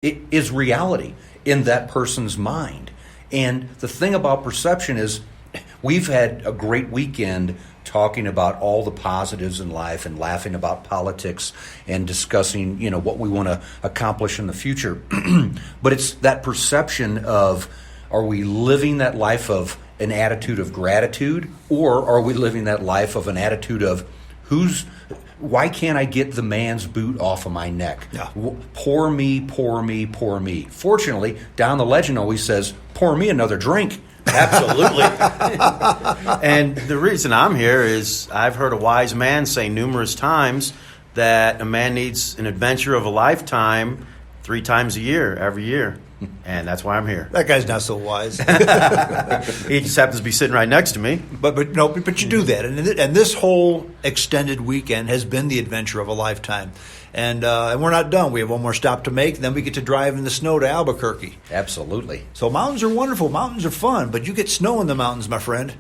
it is reality in that person's mind. And the thing about perception is we've had a great weekend talking about all the positives in life and laughing about politics and discussing, what we want to accomplish in the future. But it's that perception of, are we living that life of an attitude of gratitude, or are we living that life of an attitude of why can't I get the man's boot off of my neck? Yeah. Pour me, pour me, pour me. Fortunately, Don the Legend always says, pour me another drink. Absolutely. And the reason I'm here is I've heard a wise man say numerous times that a man needs an adventure of a lifetime 3 times a year, every year. And that's why I'm here. That guy's not so wise. He just happens to be sitting right next to me. But you do that, and this whole extended weekend has been the adventure of a lifetime, and we're not done. We have one more stop to make, and then we get to drive in the snow to Albuquerque. Absolutely. So mountains are wonderful, mountains are fun, but you get snow in the mountains, my friend.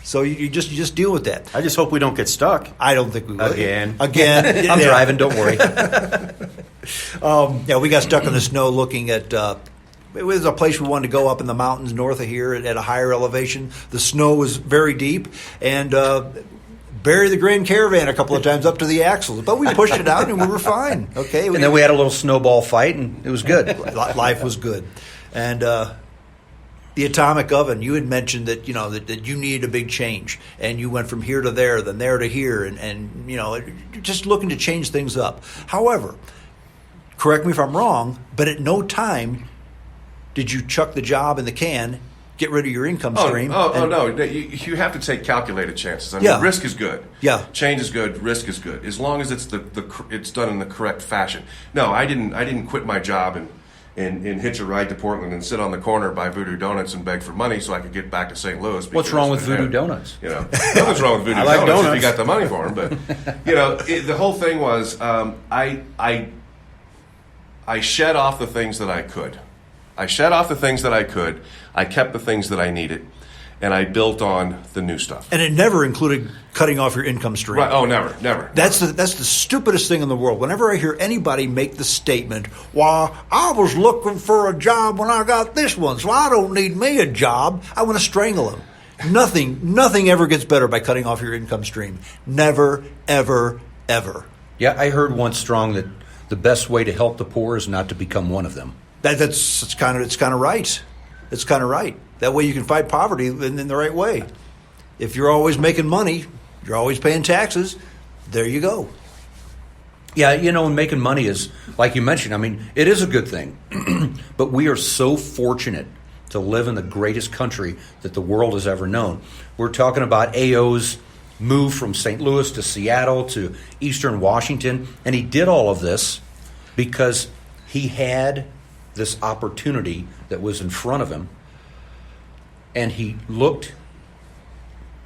So you just deal with that. I just hope we don't get stuck. I don't think we will. Again. I'm driving, don't worry. We got stuck in the snow looking at it was a place we wanted to go up in the mountains north of here at a higher elevation. The snow was very deep, and buried the Grand Caravan a couple of times up to the axles. But we pushed it out, and we were fine. Okay, and then we had a little snowball fight, and it was good. Life was good. And the atomic oven, you had mentioned that that you needed a big change, and you went from here to there, then there to here, and just looking to change things up. However, correct me if I'm wrong, but at no time did you chuck the job in the can, get rid of your income stream? No. You have to take calculated chances. I mean, risk is good. Yeah. Change is good. Risk is good. As long as it's it's done in the correct fashion. No, I didn't quit my job and hitch a ride to Portland and sit on the corner by Voodoo Donuts and beg for money so I could get back to St. Louis. What's wrong with Voodoo Donuts? Nothing's wrong with Voodoo Donuts if you got the money for them. But the whole thing was I shed off the things that I could. I kept the things that I needed, and I built on the new stuff. And it never included cutting off your income stream. Right? Oh, never. That's the stupidest thing in the world. Whenever I hear anybody make the statement, "Well, I was looking for a job when I got this one, so I don't need me a job," I want to strangle them. Nothing ever gets better by cutting off your income stream. Never, ever, ever. Yeah, I heard once strong that the best way to help the poor is not to become one of them. It's kind of right. It's kind of right. That way you can fight poverty in the right way. If you're always making money, you're always paying taxes, there you go. Yeah, and making money is, like you mentioned, I mean, it is a good thing. But we are so fortunate to live in the greatest country that the world has ever known. We're talking about A.O.'s move from St. Louis to Seattle to Eastern Washington, and he did all of this because he had this opportunity that was in front of him, and he looked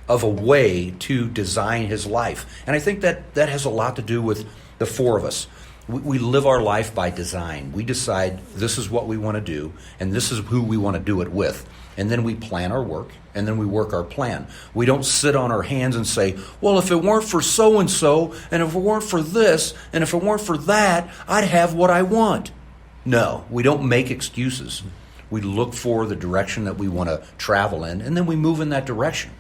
of a way to design his life. And I think that has a lot to do with the four of us. We live our life by design. We decide this is what we want to do, and this is who we want to do it with. And then we plan our work, and then we work our plan. We don't sit on our hands and say, well, if it weren't for so-and-so, and if it weren't for this, and if it weren't for that, I'd have what I want. No, we don't make excuses. We look for the direction that we want to travel in, and then we move in that direction.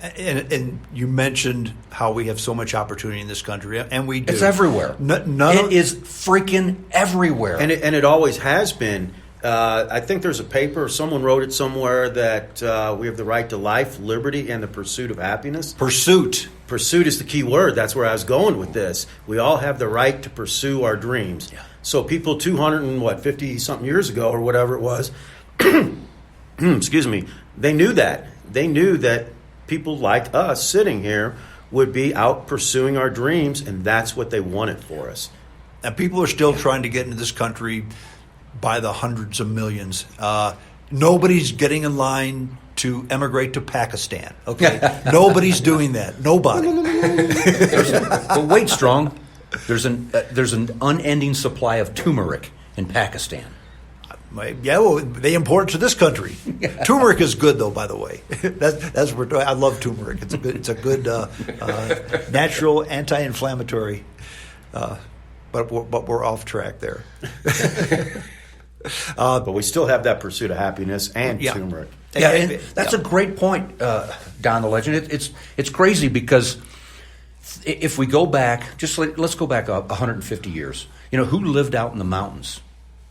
And you mentioned how we have so much opportunity in this country, and we do. It's everywhere. It is freaking everywhere. And it always has been. I think there's a paper, someone wrote it somewhere, that we have the right to life, liberty, and the pursuit of happiness. Pursuit is the key word. That's where I was going with this. We all have the right to pursue our dreams. Yeah. So people 250-something years ago, or whatever it was, excuse me, they knew that. They knew that people like us sitting here would be out pursuing our dreams, and that's what they wanted for us. And people are still trying to get into this country by the hundreds of millions. Nobody's getting in line to emigrate to Pakistan. Okay, nobody's doing that. Nobody. But wait, Strong. There's an unending supply of turmeric in Pakistan. Yeah, well, they import it to this country. Turmeric is good, though. By the way, that's what I love. Turmeric. It's a good natural anti-inflammatory. But we're off track there. But we still have that pursuit of happiness and Yeah. turmeric. Yeah, and that's a great point, Don the Legend. It's crazy because if we go back, let's go back 150 years. You know, who lived out in the mountains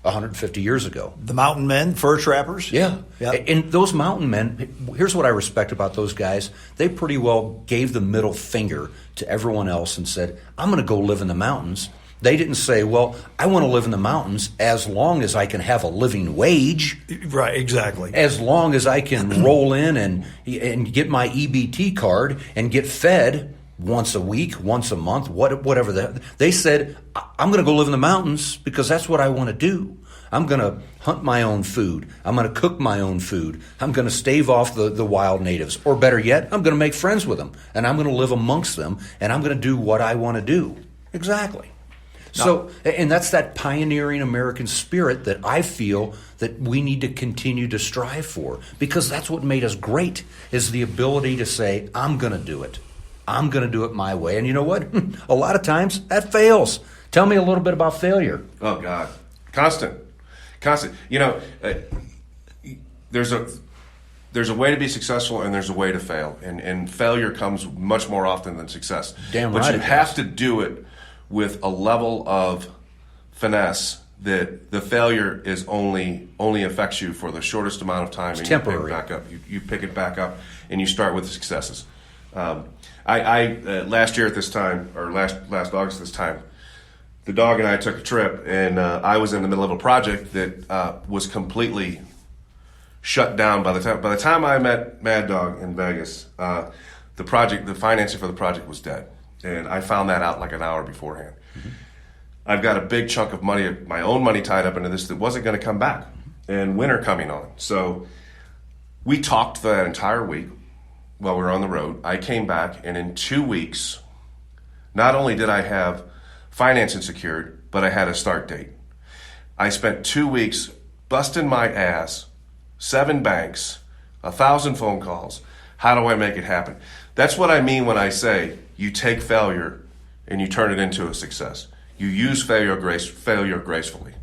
150 years ago? The mountain men, fur trappers. Yeah. Yeah. And those mountain men, here's what I respect about those guys. They pretty well gave the middle finger to everyone else and said, I'm going to go live in the mountains. They didn't say, well, I want to live in the mountains as long as I can have a living wage, Right, exactly. as long as I can roll in and get my EBT card and get fed once a week, once a month, whatever. They said, I'm going to go live in the mountains because that's what I want to do. I'm going to hunt my own food. I'm going to cook my own food. I'm going to stave off the wild natives. Or better yet, I'm going to make friends with them. And I'm going to live amongst them. And I'm going to do what I want to do. Exactly. So, and that's that pioneering American spirit that I feel that we need to continue to strive for, because that's what made us great, is the ability to say, I'm going to do it. I'm going to do it my way. And you know what? A lot of times that fails. Tell me a little bit about failure. Oh God, constant. You know, there's a way to be successful and there's a way to fail, and failure comes much more often than success. Damn but right you it have does. to do it with a level of finesse that the failure is only affects you for the shortest amount of time. And temporary. You pick it back up. You pick it back up, and you start with the successes. I last year at this time, or last August this time, the dog and I took a trip, and I was in the middle of a project that was completely shut down by the time I met Mad Dog in Vegas. The financing for the project was dead, and I found that out like an hour beforehand. Mm-hmm. I've got a big chunk of money, my own money, tied up into this that wasn't going to come back, and winter coming on. So we talked that entire week while we were on the road. I came back, and in 2 weeks, not only did I have financing secured, but I had a start date. I spent 2 weeks busting my ass, 7 banks, 1,000 phone calls. How do I make it happen? That's what I mean when I say you take failure and you turn it into a success. You use failure gracefully.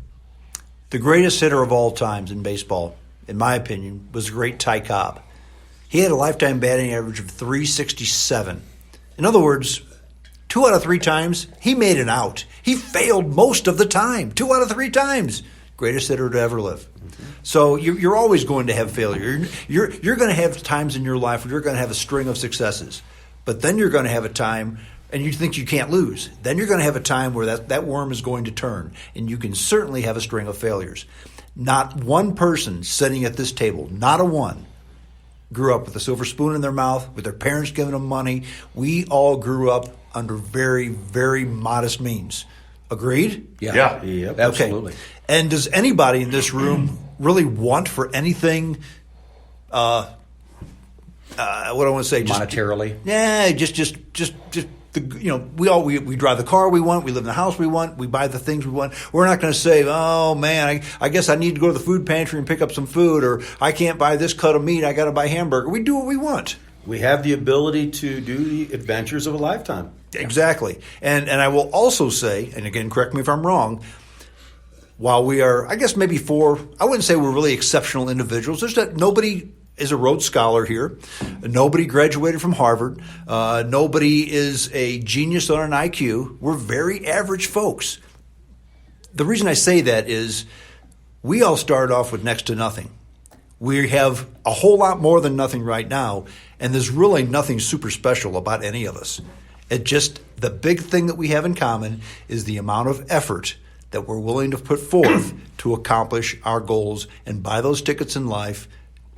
The greatest hitter of all times in baseball, in my opinion, was the great Ty Cobb. He had a lifetime batting average of .367. In other words, 2 out of 3 times, he made an out. He failed most of the time. 2 out of 3 times. Greatest hitter to ever live. So you're always going to have failure. You're going to have times in your life where you're going to have a string of successes. But then you're going to have a time, and you think you can't lose. Then you're going to have a time where that worm is going to turn. And you can certainly have a string of failures. Not one person sitting at this table, not a one, grew up with a silver spoon in their mouth, with their parents giving them money. We all grew up under very, very modest means. Agreed? Yeah. Yep. Absolutely. Okay. And does anybody in this room really want for anything, what do I want to say? Monetarily? Yeah, just we drive the car we want, we live in the house we want, we buy the things we want. We're not going to say, oh man, I guess I need to go to the food pantry and pick up some food, or I can't buy this cut of meat, I got to buy hamburger. We do what we want. We have the ability to do the adventures of a lifetime. Exactly. And I will also say, and again, correct me if I'm wrong, while we are, I guess maybe I wouldn't say we're really exceptional individuals. There's that nobody is a Rhodes Scholar here. Nobody graduated from Harvard. Nobody is a genius on an IQ. We're very average folks. The reason I say that is we all started off with next to nothing. We have a whole lot more than nothing right now, and there's really nothing super special about any of us. It just, the big thing that we have in common is the amount of effort that we're willing to put forth to accomplish our goals and buy those tickets in life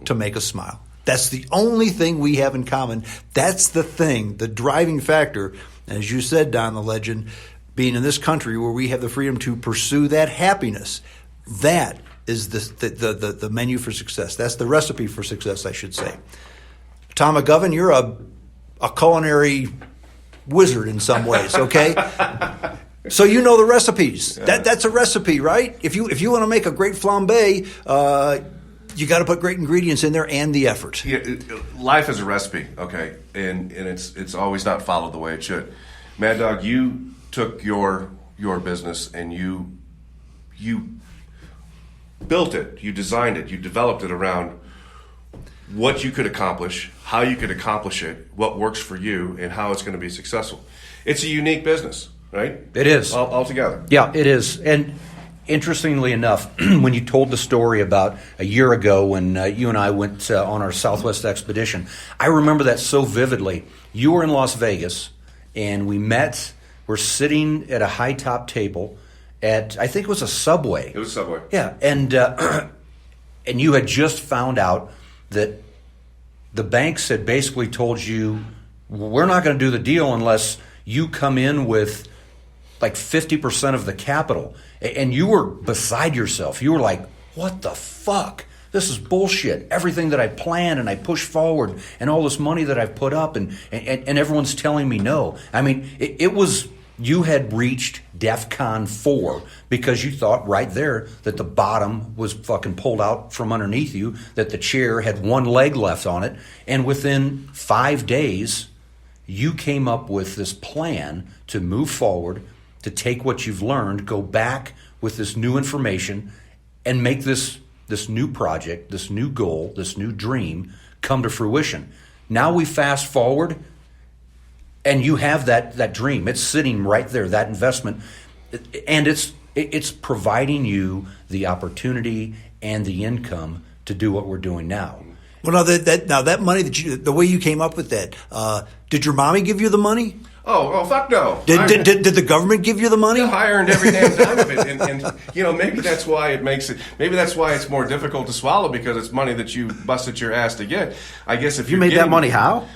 to make us smile. That's the only thing we have in common. That's the thing, the driving factor. As you said, Don the Legend, being in this country where we have the freedom to pursue that happiness, that is the menu for success. That's the recipe for success, I should say. Tom McGovern, you're a culinary wizard in some ways, okay? So you know the recipes. That's a recipe, right? If you want to make a great flambe, you got to put great ingredients in there and the effort. Yeah, life is a recipe, okay, and it's always not followed the way it should. Mad Dog, you took your business and you built it, you designed it, you developed it around what you could accomplish, how you could accomplish it, what works for you, and how it's going to be successful. It's a unique business, right? It is. Altogether. Yeah, it is. And interestingly enough, when you told the story about a year ago when you and I went on our Southwest expedition, I remember that so vividly. You were in Las Vegas, and we met. We're sitting at a high top table at, I think it was a Subway. It was Subway. Yeah, and and you had just found out that the banks had basically told you, we're not going to do the deal unless you come in with like 50% of the capital. And you were beside yourself. You were like, what the fuck? This is bullshit. Everything that I planned and I pushed forward and all this money that I've put up and everyone's telling me no. I mean, it was, you had reached DEFCON 4 because you thought right there that the bottom was fucking pulled out from underneath you, that the chair had one leg left on it. And within 5 days, you came up with this plan to move forward, to take what you've learned, go back with this new information, and make this new project, this new goal, this new dream come to fruition. Now we fast forward, and you have that dream. It's sitting right there, that investment, and it's providing you the opportunity and the income to do what we're doing now. Well, now that money the way you came up with that, did your mommy give you the money? Oh, fuck no. Did the government give you the money? I earned every damn dime of it, and you know, maybe that's why it makes it. Maybe that's why it's more difficult to swallow, because it's money that you busted your ass to get. I guess if You made that money how?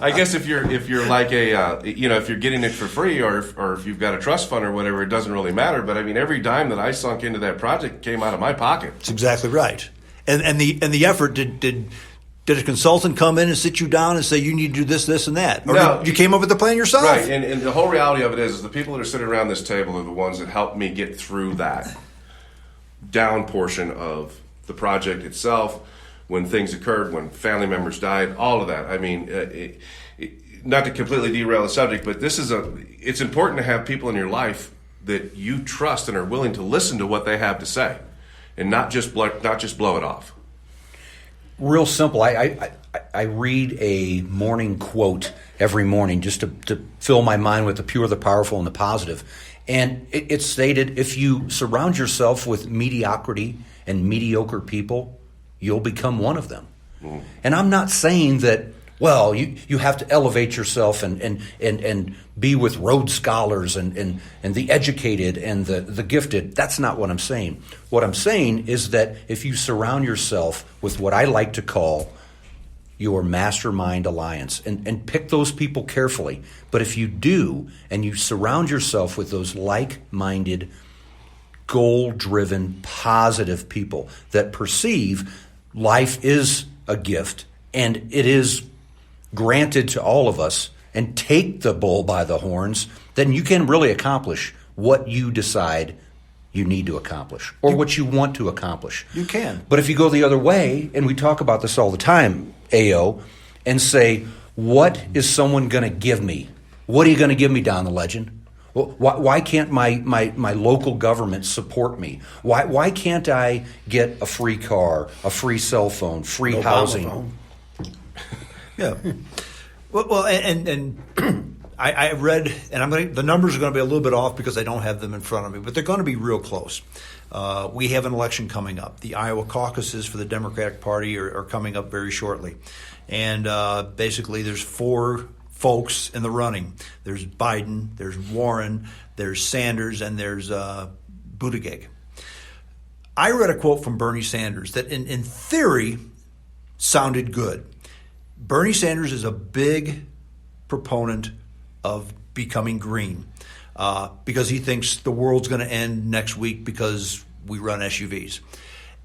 I guess if you're like if you're getting it for free, or if you've got a trust fund or whatever, it doesn't really matter. But I mean, every dime that I sunk into that project came out of my pocket. That's exactly right. And the effort did a consultant come in and sit you down and say you need to do this, this, and that? Or No. you came up with the plan yourself? Right, and the whole reality of it is the people that are sitting around this table are the ones that helped me get through that down portion of the project itself, when things occurred, when family members died, all of that. I mean, not to completely derail the subject, but it's important to have people in your life that you trust and are willing to listen to what they have to say, and not just blow it off. Real simple. I read a morning quote every morning just to fill my mind with the pure, the powerful, and the positive. And it stated, if you surround yourself with mediocrity and mediocre people, you'll become one of them. Mm. And I'm not saying that, well, you have to elevate yourself and be with Rhodes Scholars and the educated and the gifted. That's not what I'm saying. What I'm saying is that if you surround yourself with what I like to call your mastermind alliance, and pick those people carefully, but if you do, and you surround yourself with those like-minded, goal-driven, positive people that perceive life is a gift and it is granted to all of us, and take the bull by the horns, then you can really accomplish what you decide you need to accomplish, or what you want to accomplish. You can. But if you go the other way, and we talk about this all the time, AO, and say, what is someone going to give me? What are you going to give me, Don the Legend? Why can't my local government support me? Why can't I get a free car, a free cell phone, free housing? Phone. Yeah. Well, and I read, and the numbers are going to be a little bit off because I don't have them in front of me, but they're going to be real close. We have an election coming up. The Iowa caucuses for the Democratic Party are coming up very shortly. And basically there's 4 folks in the running. There's Biden, there's Warren, there's Sanders, and there's Buttigieg. I read a quote from Bernie Sanders that in theory sounded good. Bernie Sanders is a big proponent of becoming green because he thinks the world's going to end next week because we run SUVs.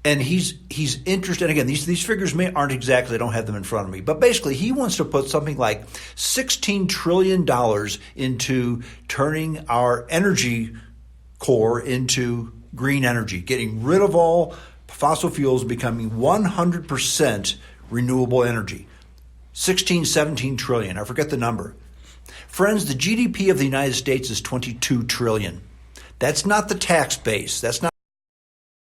And he's interested. And again, these figures aren't exactly, I don't have them in front of me, but basically he wants to put something like $16 trillion into turning our energy core into green energy, getting rid of all fossil fuels, becoming 100% renewable energy. 16, 17 trillion. I forget the number. Friends, the GDP of the United States is 22 trillion. That's not the tax base. That's not